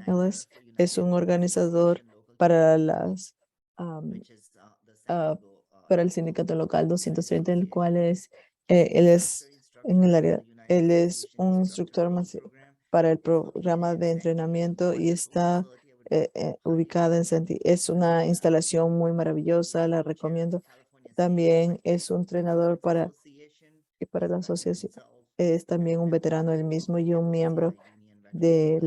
Ellis es un organizador para am, ah, para el sindicato local 230, el cual él es en el área, él es un instructor para el programa de entrenamiento y está ubicada en es una instalación muy maravillosa, la recomiendo. También es un entrenador para la asociación. Es también un veterano del mismo y un miembro de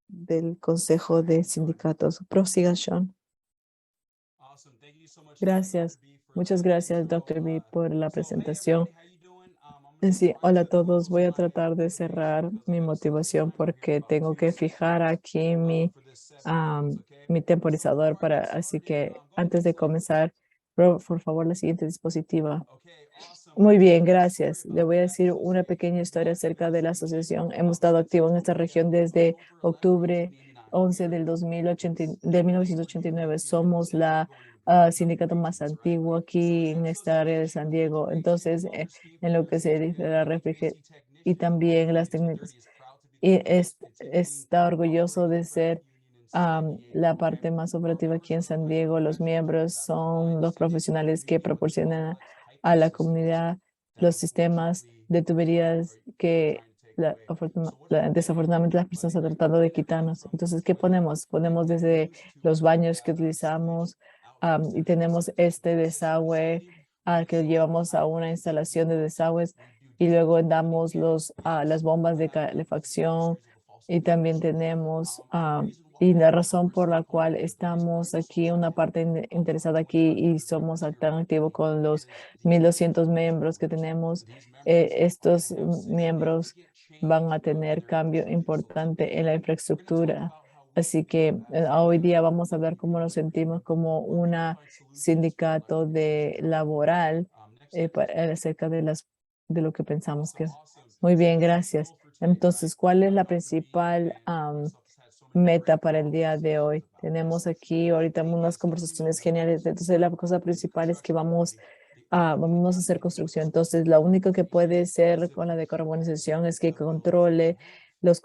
del Consejo de Sindicatos. Prosiga, Sean. Gracias. Muchas gracias, Dr. B, por la presentación. Sí, hola a todos. Voy a tratar de cerrar mi motivación porque tengo que fijar aquí mi temporizador así que antes de comenzar, por favor, la siguiente dispositiva. Muy bien, gracias. Le voy a decir una pequeña historia acerca de la asociación. Hemos estado activos en esta región desde octubre 11 de 1989. Somos la sindicato más antiguo aquí en esta área de San Diego. Entonces, en lo que se dice la refrigeración y también las técnicas. Y está orgulloso de ser la parte más operativa aquí en San Diego. Los miembros son los profesionales que proporcionan a la comunidad los sistemas de tuberías que desafortunadamente las personas están tratando de quitarnos. Entonces, ¿qué ponemos? Ponemos desde los baños que utilizamos y tenemos este desagüe al que llevamos a una instalación de desagües y luego damos las bombas de calefacción y también tenemos y la razón por la cual estamos aquí, una parte interesada aquí y somos tan activos con los 1,200 miembros que tenemos, estos miembros van a tener cambio importante en la infraestructura. Así que hoy día vamos a ver cómo nos sentimos como una sindicato de laboral acerca de lo que pensamos que. Muy bien, gracias. Entonces, ¿cuál es la principal meta para el día de hoy? Tenemos aquí ahorita unas conversaciones geniales. Entonces, la cosa principal es que vamos a hacer construcción. Entonces, lo único que puede ser con la decarbonización es que controle los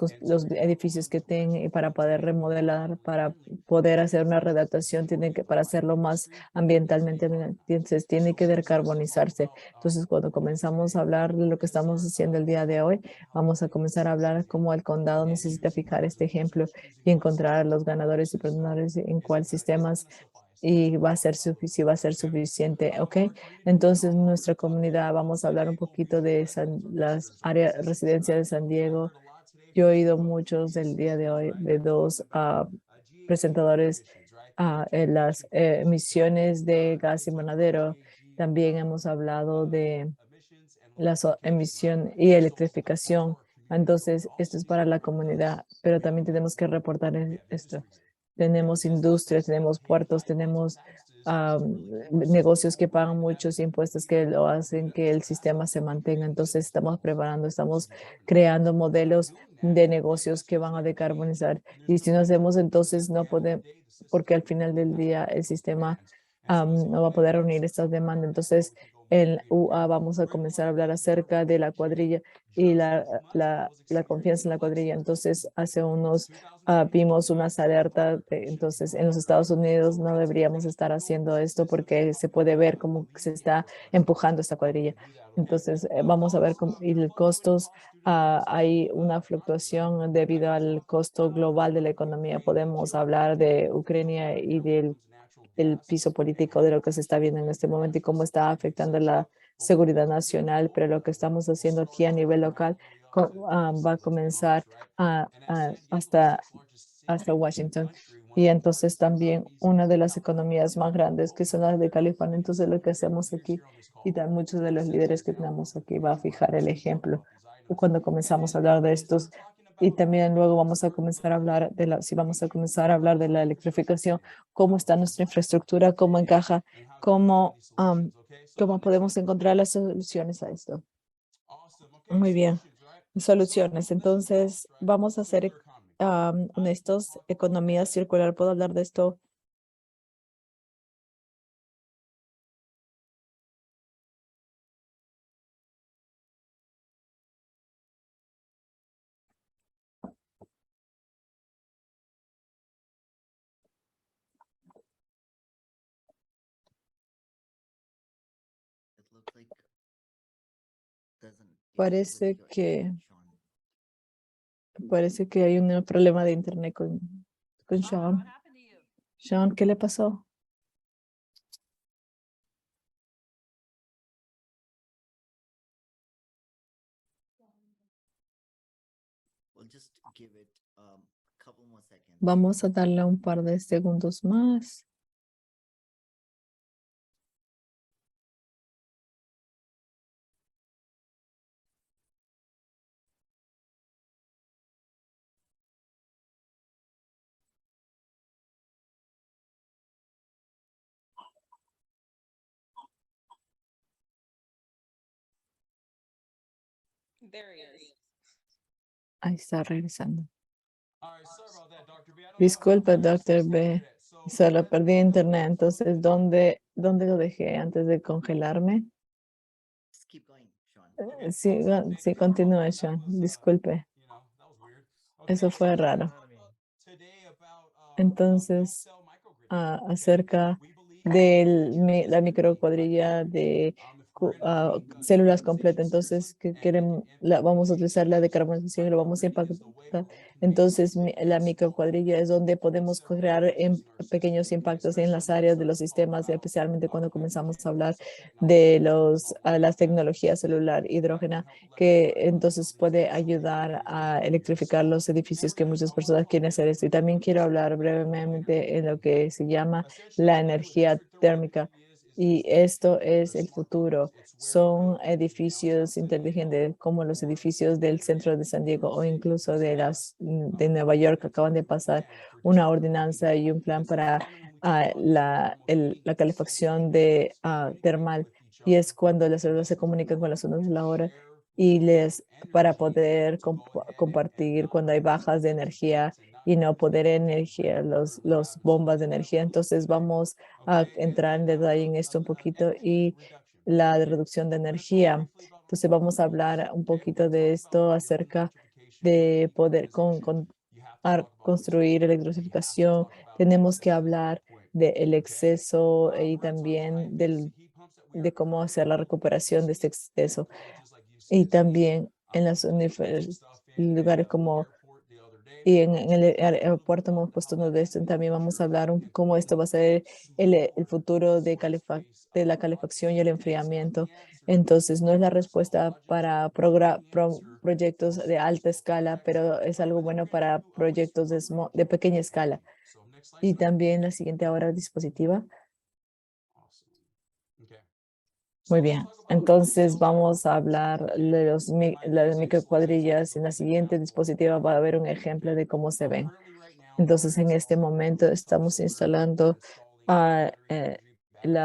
edificios que tenga y para poder remodelar, para poder hacer una redactación, para hacerlo más ambientalmente, entonces tiene que decarbonizarse. Entonces, cuando comenzamos a hablar de lo que estamos haciendo el día de hoy, vamos a comenzar a hablar cómo el condado necesita fijar este ejemplo y encontrar los ganadores y perdedores en cuál sistemas y si va a ser suficiente, ¿ok? Entonces, nuestra comunidad, vamos a hablar un poquito de las áreas residencia de San Diego. Yo he oído muchos del día de hoy de dos presentadores en las emisiones de gas invernadero. También hemos hablado de la emisión y electrificación. Entonces, esto es para la comunidad, pero también tenemos que reportar esto. Tenemos industrias, tenemos puertos, tenemos negocios que pagan muchos impuestos que lo hacen que el sistema se mantenga. Entonces, estamos preparando, estamos creando modelos de negocios que van a decarbonizar. Y si no hacemos, entonces no podemos, porque al final del día el sistema no va a poder reunir estas demandas. Entonces, en UA vamos a comenzar a hablar acerca de la cuadrilla y la confianza en la cuadrilla. Entonces, hace unos vimos unas alertas. Entonces, en los Estados Unidos no deberíamos estar haciendo esto porque se puede ver cómo se está empujando esta cuadrilla. Entonces, vamos a ver cómo, y los costos. Hay una fluctuación debido al costo global de la economía. Podemos hablar de Ucrania y del piso político de lo que se está viendo en este momento y cómo está afectando la seguridad nacional, pero lo que estamos haciendo aquí a nivel local va a comenzar hasta Washington. Y entonces también una de las economías más grandes que son las de California. Entonces lo que hacemos aquí y muchos de los líderes que tenemos aquí va a fijar el ejemplo cuando comenzamos a hablar de estos. Y también luego vamos a comenzar a hablar si vamos a comenzar a hablar de la electrificación, cómo está nuestra infraestructura, cómo encaja, cómo podemos encontrar las soluciones a esto. Muy bien, soluciones. Entonces, vamos a ser honestos, economía circular. ¿Puedo hablar de esto? Parece que hay un problema de internet con Sean. Sean, ¿qué le pasó? Vamos a darle un par de segundos más. Ahí está regresando. Disculpe, doctor B. Solo perdí internet. Entonces, ¿dónde lo dejé antes de congelarme? Sí, sí, continúe, Sean. Disculpe. Eso fue raro. Entonces, acerca de la microcuadrilla de células completas. Entonces, que vamos a utilizar la decarbonización y lo vamos a impactar. Entonces, la microcuadrilla es donde podemos crear pequeños impactos en las áreas de los sistemas, especialmente cuando comenzamos a hablar de las tecnologías celular hidrógena, que entonces puede ayudar a electrificar los edificios que muchas personas quieren hacer esto. Y también quiero hablar brevemente en lo que se llama la energía térmica. Y esto es el futuro. Son edificios inteligentes como los edificios del centro de San Diego o incluso de Nueva York que acaban de pasar una ordenanza y un plan para la calefacción termal. Y es cuando las células se comunican con las ondas de la hora y para poder compartir cuando hay bajas de energía y no poder energía, los bombas de energía. Entonces vamos a entrar en detalle en esto un poquito y la reducción de energía. Entonces vamos a hablar un poquito de esto acerca de poder construir electrificación. Tenemos que hablar del exceso y también de cómo hacer la recuperación de este exceso. Y también en los lugares como y en el aeropuerto hemos puesto uno de estos. También vamos a hablar cómo esto va a ser el futuro de la calefacción y el enfriamiento. Entonces, no es la respuesta para proyectos de alta escala, pero es algo bueno para proyectos de pequeña escala. Y también la siguiente ahora dispositiva. Muy bien, entonces vamos a hablar de las microcuadrillas. En la siguiente dispositiva va a haber un ejemplo de cómo se ven. Entonces, en este momento estamos instalando el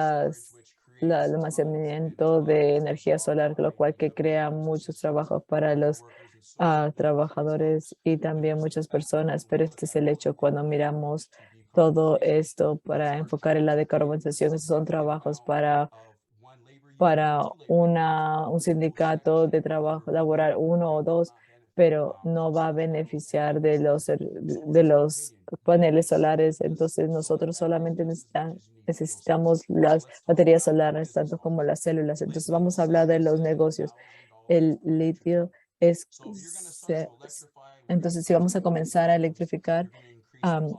almacenamiento de energía solar, lo cual que crea muchos trabajos para los trabajadores y también muchas personas. Pero este es el hecho cuando miramos todo esto para enfocar en la decarbonización. Esos son trabajos para un sindicato de trabajo laboral, uno o dos, pero no va a beneficiar de los paneles solares. Entonces nosotros solamente necesitamos las baterías solares, tanto como las células. Entonces vamos a hablar de los negocios. El litio es, entonces si vamos a comenzar a electrificar,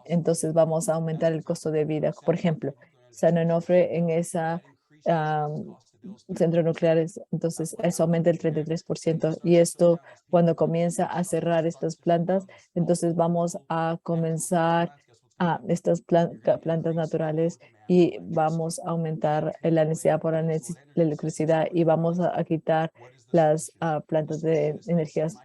entonces vamos a aumentar el costo de vida. Por ejemplo, San Onofre en esa centros nucleares, entonces eso aumenta el 33%. Y esto, cuando comienza a cerrar estas plantas, entonces vamos a comenzar a estas plantas naturales y vamos a aumentar la necesidad por la electricidad y vamos a quitar las plantas de energías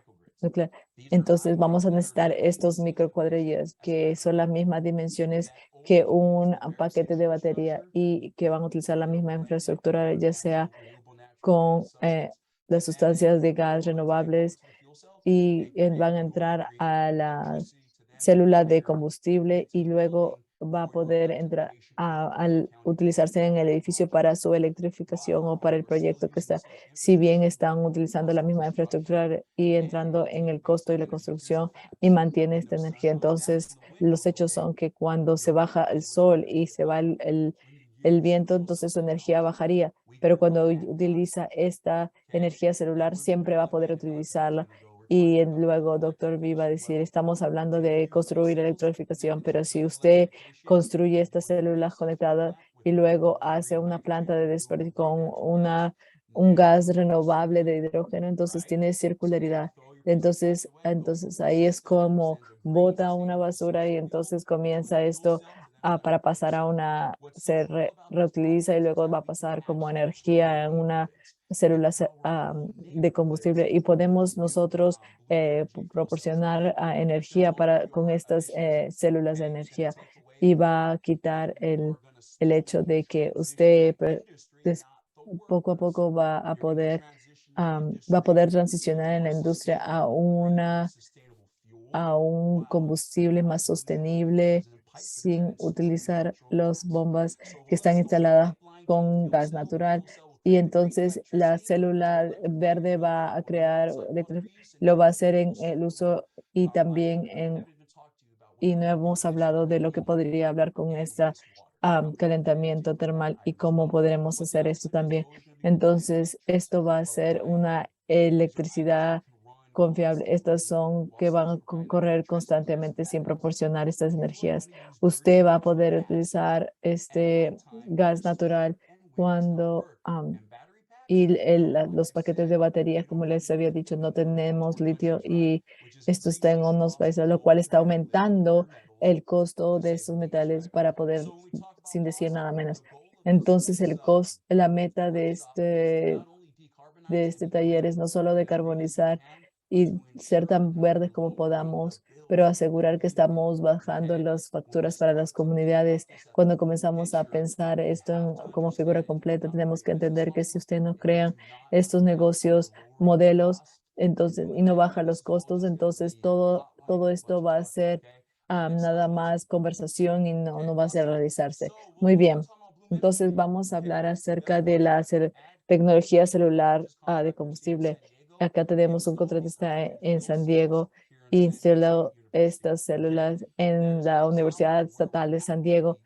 nucleares. Entonces vamos a necesitar estos microcuadrillas que son las mismas dimensiones que un paquete de batería y que van a utilizar la misma infraestructura, ya sea con las sustancias de gas renovables y van a entrar a la célula de combustible y luego va a poder entrar al utilizarse en el edificio para su electrificación o para el proyecto que está, si bien están utilizando la misma infraestructura y entrando en el costo y la construcción y mantiene esta energía. Entonces, los hechos son que cuando se baja el sol y se va el viento, entonces su energía bajaría. pero cuando utiliza esta energía celular siempre va a poder utilizarla. Y luego doctor V va a decir, estamos hablando de construir electrificación, pero si usted construye estas células conectadas y luego hace una planta de desperdicio con un gas renovable de hidrógeno, entonces tiene circularidad. Entonces ahí es como bota una basura y entonces comienza esto para pasar a reutiliza y luego va a pasar como energía en una célula de combustible y podemos nosotros proporcionar energía con estas células de energía y va a quitar el hecho de que usted poco a poco va a poder transicionar en la industria a un combustible más sostenible sin utilizar las bombas que están instaladas con gas natural. Y entonces la célula verde va a crear, lo va a hacer en el uso y también y no hemos hablado de lo que podría hablar con este calentamiento termal y cómo podremos hacer esto también. Entonces, esto va a ser una electricidad confiable. Estas son que van a correr constantemente sin proporcionar estas energías. Usted va a poder utilizar este gas natural cuando los paquetes de baterías, como les había dicho, no tenemos litio y esto está en unos países, lo cual está aumentando el costo de estos metales para poder, sin decir nada menos. Entonces, la meta de este taller es no solo decarbonizar y ser tan verdes como podamos, pero asegurar que estamos bajando las facturas para las comunidades. Cuando comenzamos a pensar esto como figura completa, tenemos que entender que si ustedes no crean estos negocios, modelos, entonces, y no baja los costos, entonces todo esto va a ser nada más conversación y no va a ser realizarse. Muy bien. Entonces vamos a hablar acerca de la tecnología celular de combustible. Acá tenemos un contratista en San Diego y instaló estas células en la Universidad Estatal de San Diego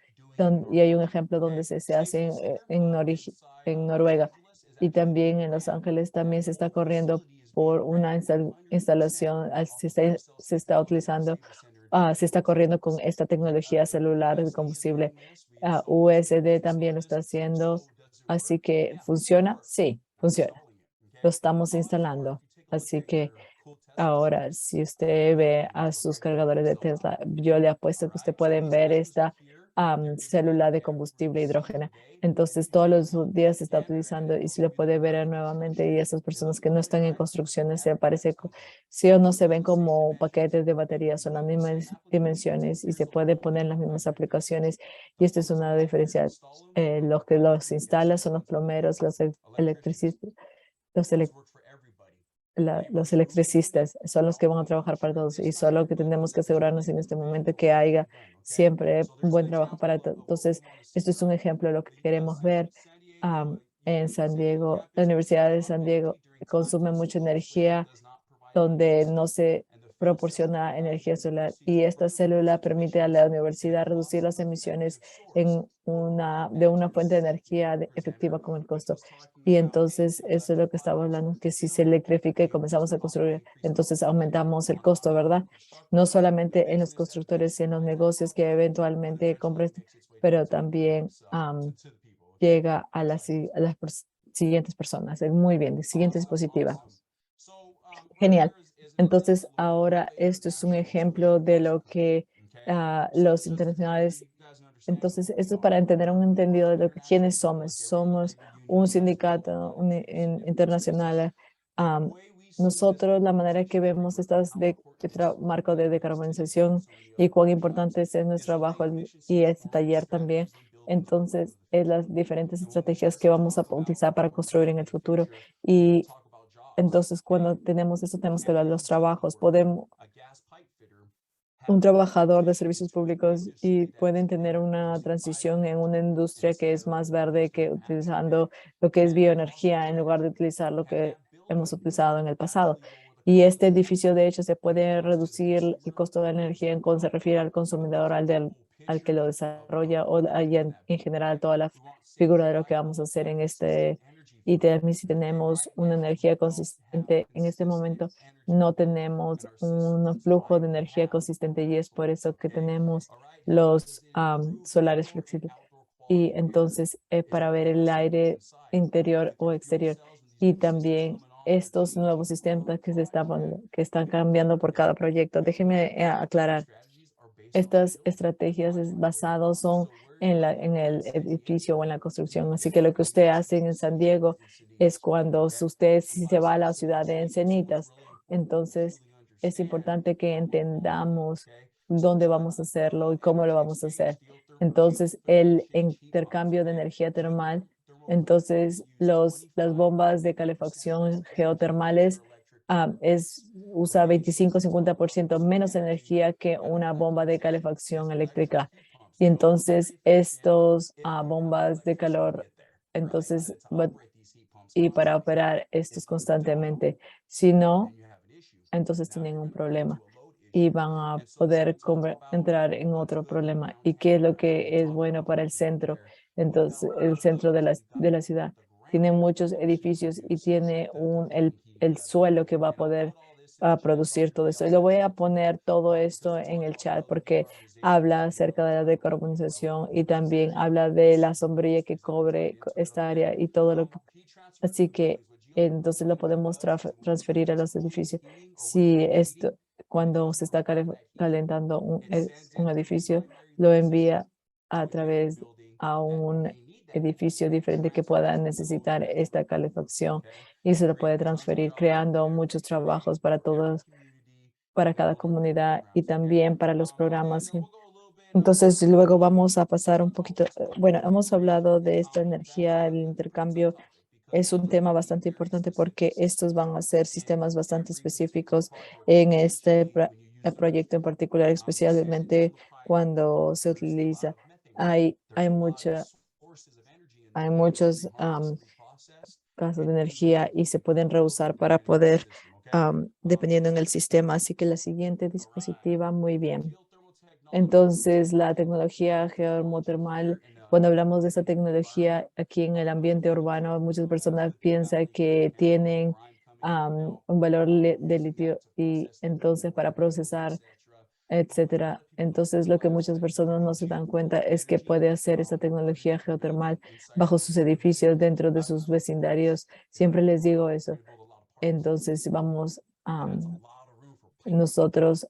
y hay un ejemplo donde se hace en Noruega y también en Los Ángeles también se está corriendo por una instalación, se está utilizando, se está corriendo con esta tecnología celular de combustible. USD también lo está haciendo. Así que, ¿funciona? Sí, funciona. Lo estamos instalando. Así que ahora, si usted ve a sus cargadores de Tesla, yo le apuesto que usted pueden ver esta célula de combustible hidrógeno. Entonces, todos los días se está utilizando y si lo puede ver nuevamente y esas personas que no están en construcciones, se parece, sí o no se ven como paquetes de baterías, son las mismas dimensiones y se puede poner las mismas aplicaciones. Y esta es una diferencia. Los que los instalan son los plomeros, los electricistas, los los electricistas son los que van a trabajar para todos y solo que tenemos que asegurarnos en este momento que haya siempre un buen trabajo para todos. Entonces, esto es un ejemplo de lo que queremos ver en San Diego. La Universidad de San Diego consume mucha energía donde no se proporciona energía solar y esta célula permite a la universidad reducir las emisiones de una fuente de energía efectiva con el costo. Y entonces eso es lo que estamos hablando, que si se electrifica y comenzamos a construir, entonces aumentamos el costo, ¿verdad? No solamente en los constructores y en los negocios que eventualmente compran, pero también llega a las siguientes personas. Muy bien, siguiente diapositiva. Genial. Entonces, ahora esto es un ejemplo de lo que los internacionales, entonces, esto es para entender un entendido de lo que quiénes somos. Somos un sindicato internacional. am, Nosotros, la manera que vemos estas marco de decarbonización y cuán importante es nuestro trabajo y este taller también. Entonces, es las diferentes estrategias que vamos a utilizar para construir en el futuro. Y entonces, cuando tenemos eso, tenemos que ver los trabajos. Un trabajador de servicios públicos y pueden tener una transición en una industria que es más verde que utilizando lo que es bioenergía en lugar de utilizar lo que hemos utilizado en el pasado. Y este edificio, de hecho, se puede reducir el costo de la energía en cuanto se refiere al consumidor, al que lo desarrolla o en general toda la figura de lo que vamos a hacer en este. Y también si tenemos una energía consistente, en este momento no tenemos un flujo de energía consistente y es por eso que tenemos los solares flexibles. Y entonces para ver el aire interior o exterior y también estos nuevos sistemas que están cambiando por cada proyecto. Déjeme aclarar. Estas estrategias basadas son en el edificio o en la construcción. Así que lo que usted hace en San Diego es cuando usted si se va a la ciudad de Encinitas. Entonces, es importante que entendamos dónde vamos a hacerlo y cómo lo vamos a hacer. Entonces, el intercambio de energía termal, entonces las bombas de calefacción geotermales usa 25-50% menos energía que una bomba de calefacción eléctrica. Y entonces estos bombas de calor, entonces, y para operar estos constantemente, si no, entonces tienen un problema y van a poder entrar en otro problema. ¿Y qué es lo que es bueno para el centro? Entonces, el centro de la ciudad tiene muchos edificios y tiene el suelo que va a poder producir todo esto. Y lo voy a poner todo esto en el chat porque habla acerca de la decarbonización y también habla de la sombrilla que cobre esta área y todo lo que. Así que entonces lo podemos transferir a los edificios. Si esto, cuando se está calentando un edificio, lo envía a través a un edificio diferente que pueda necesitar esta calefacción y se lo puede transferir, creando muchos trabajos para todos, para cada comunidad y también para los programas. Entonces, luego vamos a pasar un poquito, bueno, hemos hablado de esta energía, el intercambio es un tema bastante importante porque estos van a ser sistemas bastante específicos en este proyecto en particular, especialmente cuando se utiliza. Hay hay muchos casos de energía y se pueden reusar para poder, dependiendo en el sistema. Así que la siguiente dispositiva, muy bien. Entonces, la tecnología geotermal, cuando hablamos de esa tecnología aquí en el ambiente urbano, muchas personas piensan que tienen un valor de litio y entonces para procesar, etcétera. Entonces, lo que muchas personas no se dan cuenta es que puede hacer esa tecnología geotermal bajo sus edificios, dentro de sus vecindarios. Siempre les digo eso. Entonces, vamos nosotros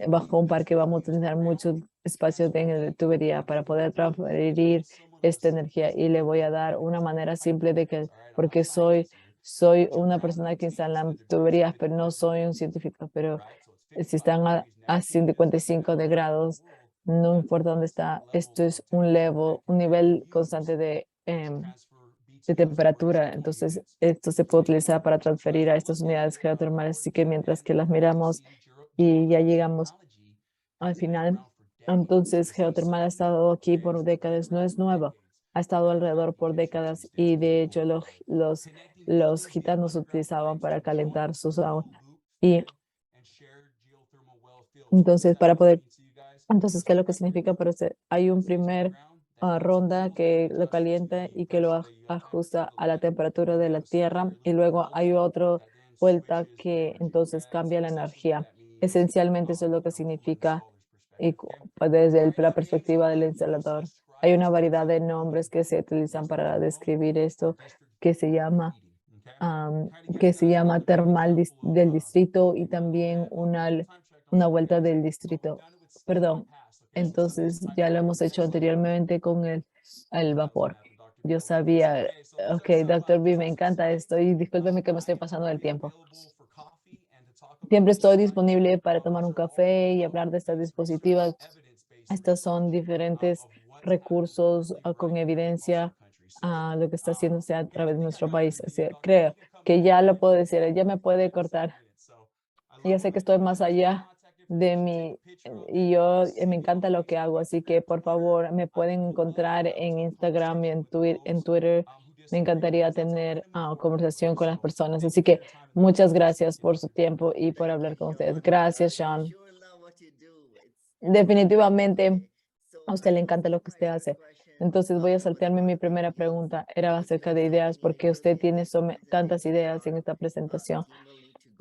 bajo un parque vamos a tener mucho espacio de tubería para poder transferir esta energía y le voy a dar una manera simple de que, porque soy una persona que instala tuberías, pero no soy un científico, pero si están a 55 de grados, no importa dónde está, esto es un nivel constante de temperatura. Entonces, esto se puede utilizar para transferir a estas unidades geotermales. Así que mientras que las miramos y ya llegamos al final, entonces geotermal ha estado aquí por décadas, no es nuevo, ha estado alrededor por décadas y de hecho los gitanos utilizaban para calentar sus aguas. Y entonces, entonces, ¿qué es lo que significa? Pero hay un primer ronda que lo calienta y que lo ajusta a la temperatura de la tierra y luego hay otra vuelta que entonces cambia la energía. Esencialmente eso es lo que significa y pues, desde la perspectiva del instalador. Hay una variedad de nombres que se utilizan para describir esto que se llama termal del distrito y también una vuelta del distrito. Perdón, entonces ya lo hemos hecho anteriormente con el vapor. Yo sabía, ok, doctor B, me encanta esto y discúlpeme que me estoy pasando del tiempo. Siempre estoy disponible para tomar un café y hablar de estas dispositivas. Estos son diferentes recursos con evidencia a lo que está haciéndose a través de nuestro país. Así, creo que ya lo puedo decir, ya me puede cortar. Ya sé que estoy más allá de mí y yo me encanta lo que hago, así que por favor me pueden encontrar en Instagram y en Twitter me encantaría tener conversación con las personas. Así que muchas gracias por su tiempo y por hablar con ustedes. Gracias, Sean. Definitivamente a usted le encanta lo que usted hace. Entonces voy a saltearme mi primera pregunta. Era acerca de ideas, porque usted tiene tantas ideas en esta presentación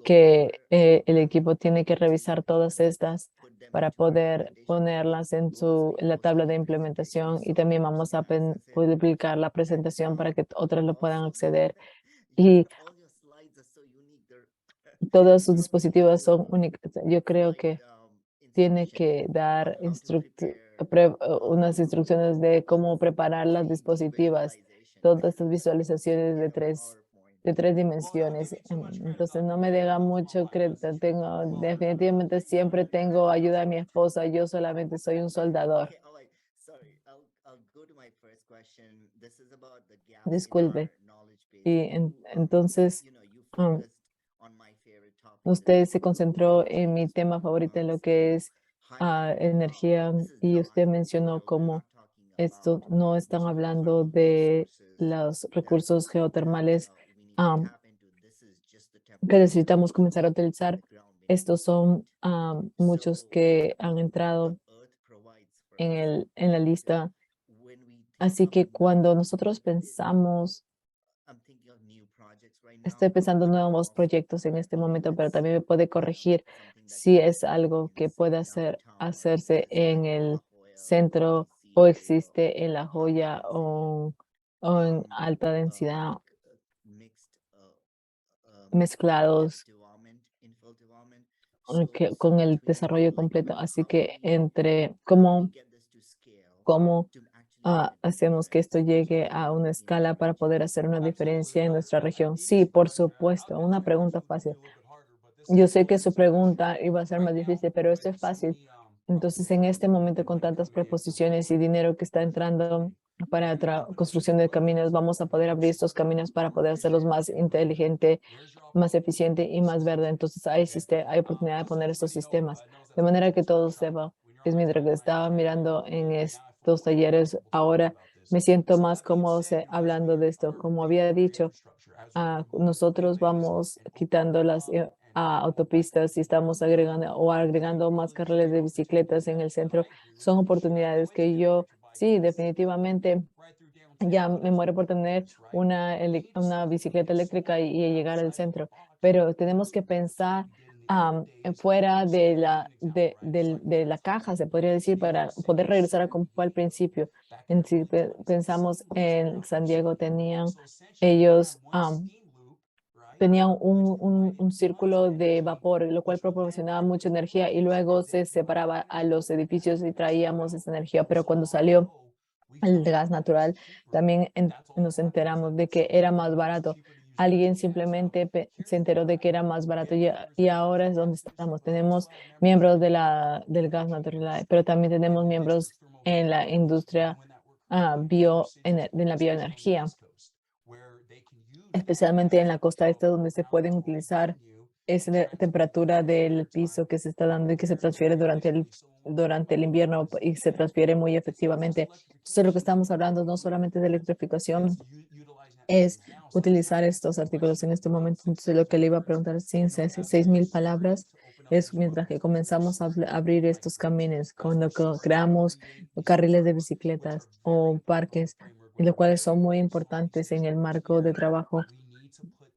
que el equipo tiene que revisar todas estas para poder ponerlas en la tabla de implementación, y también vamos a publicar la presentación para que otros lo puedan acceder. Y todos sus dispositivos son únicos. Yo creo que tiene que dar unas instrucciones de cómo preparar las dispositivas, todas estas visualizaciones de tres dimensiones. Entonces no me diga mucho crédito. Definitivamente siempre tengo ayuda de mi esposa. Yo solamente soy un soldador. Disculpe. Y entonces, um, usted se concentró en mi tema favorito, en lo que es energía, y usted mencionó cómo esto no están hablando de los recursos geotermales que necesitamos comenzar a utilizar. Estos son muchos que han entrado en la lista. Así que cuando nosotros pensamos, estoy pensando en nuevos proyectos en este momento, pero también me puede corregir si es algo que puede hacerse en el centro o existe en La Joya o en alta densidad mezclados con el desarrollo completo. Así que cómo hacemos que esto llegue a una escala para poder hacer una diferencia en nuestra región. Sí, por supuesto, una pregunta fácil. Yo sé que su pregunta iba a ser más difícil, pero esto es fácil. Entonces, en este momento, con tantas preposiciones y dinero que está entrando para construcción de caminos, vamos a poder abrir estos caminos para poder hacerlos más inteligente, más eficiente y más verde. Entonces, hay oportunidad de poner estos sistemas de manera que todo sepa. Es mientras que estaba mirando en estos talleres, ahora me siento más cómodo hablando de esto. Como había dicho, nosotros vamos quitando las autopistas y estamos agregando más carriles de bicicletas en el centro. Son oportunidades que yo, sí, definitivamente ya me muero por tener una bicicleta eléctrica y llegar al centro, pero tenemos que pensar fuera de la caja, se podría decir, para poder regresar a como fue al principio. Si pensamos en San Diego, ellos tenían un círculo de vapor, lo cual proporcionaba mucha energía, y luego se separaba a los edificios y traíamos esa energía. Pero cuando salió el gas natural, también nos enteramos de que era más barato. Alguien simplemente se enteró de que era más barato, y ahora es donde estamos. Tenemos miembros del gas natural, pero también tenemos miembros en la industria de la bioenergía, especialmente en la costa este, donde se pueden utilizar esa temperatura del piso que se está dando y que se transfiere durante el invierno, y se transfiere muy efectivamente. Entonces, lo que estamos hablando no solamente de electrificación, es utilizar estos artículos en este momento. Entonces, lo que le iba a preguntar, sin 6,000 palabras, es mientras que comenzamos a abrir estos caminos, cuando creamos carriles de bicicletas o parques, y los cuales son muy importantes en el marco de trabajo.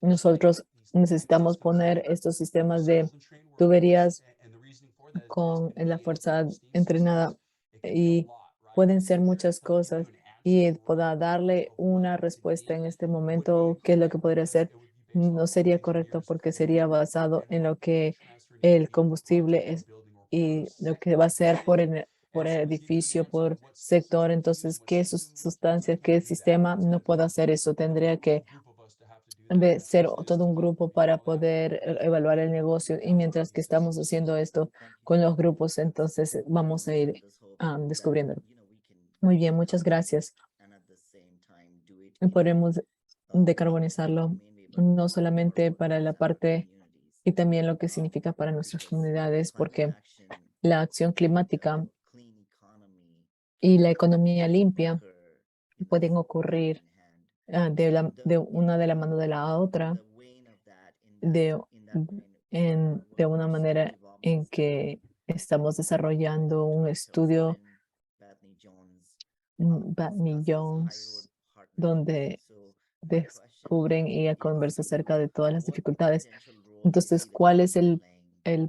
Nosotros necesitamos poner estos sistemas de tuberías con la fuerza entrenada, y pueden ser muchas cosas, y pueda darle una respuesta en este momento. ¿Qué es lo que podría ser? No sería correcto, porque sería basado en lo que el combustible es y lo que va a ser por edificio, por sector. Entonces, ¿qué sustancia, qué sistema no puede hacer eso? Tendría que de ser todo un grupo para poder evaluar el negocio, y mientras que estamos haciendo esto con los grupos, entonces vamos a ir descubriendo. Muy bien, muchas gracias. Y podremos decarbonizarlo no solamente para la parte, y también lo que significa para nuestras comunidades, porque la acción climática y la economía limpia pueden ocurrir de una de la mano de la otra, de, de una manera en que estamos desarrollando un estudio, Batney Jones, donde descubren y conversa acerca de todas las dificultades. Entonces, ¿cuál es el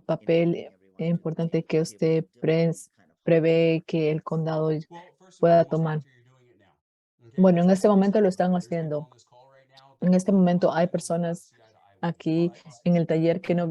papel importante que usted prevé que el condado pueda tomar? Bueno, en este momento lo están haciendo. En este momento hay personas aquí en el taller que no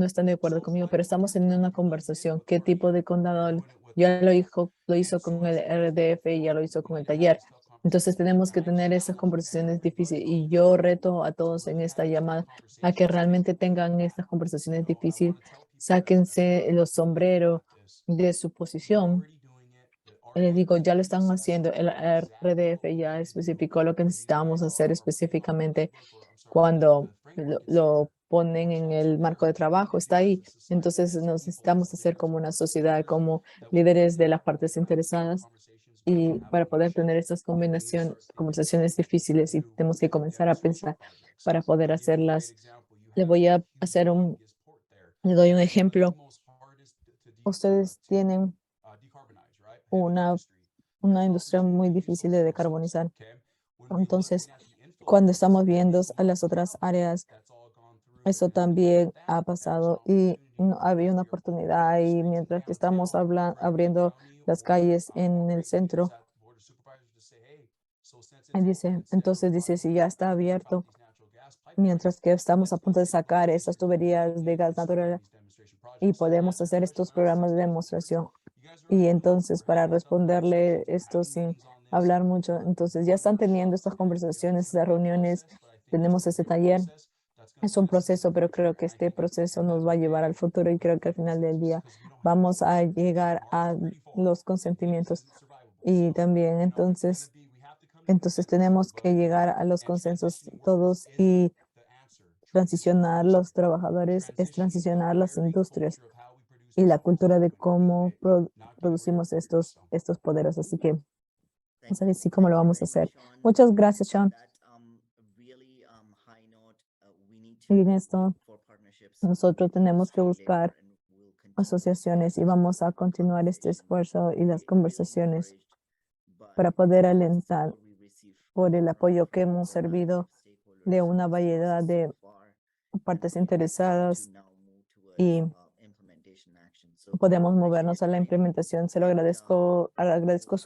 están de acuerdo conmigo, pero estamos teniendo una conversación. ¿Qué tipo de condado? Ya lo hizo con el RDF y ya lo hizo con el taller. Entonces tenemos que tener esas conversaciones difíciles y yo reto a todos en esta llamada a que realmente tengan estas conversaciones difíciles, sáquense los sombreros de su posición. Les digo, ya lo están haciendo. El RDF ya especificó lo que necesitábamos hacer específicamente cuando lo ponen en el marco de trabajo. Está ahí. Entonces nos necesitamos hacer como una sociedad, como líderes de las partes interesadas y para poder tener estas conversaciones difíciles y tenemos que comenzar a pensar para poder hacerlas. Le voy a hacer le doy un ejemplo. Ustedes tienen una una industria muy difícil de decarbonizar. Entonces, cuando estamos viendo a las otras áreas, eso también ha pasado y no, había una oportunidad y mientras que estamos abriendo las calles en el centro, entonces dice, si ya está abierto, mientras que estamos a punto de sacar esas tuberías de gas natural y podemos hacer estos programas de demostración. Y entonces para responderle esto sin hablar mucho, entonces ya están teniendo estas conversaciones, estas reuniones, tenemos este taller. Es un proceso, pero creo que este proceso nos va a llevar al futuro y creo que al final del día vamos a llegar a los consentimientos. Y también entonces tenemos que llegar a los consensos todos y transicionar los trabajadores, es transicionar las industrias y la cultura de cómo producimos estos poderes. Así que es así como lo vamos a hacer. Muchas gracias, Sean. Y en esto, nosotros tenemos que buscar asociaciones y vamos a continuar este esfuerzo y las conversaciones para poder alentar por el apoyo que hemos servido de una variedad de partes interesadas y podemos movernos a la implementación. Se lo agradezco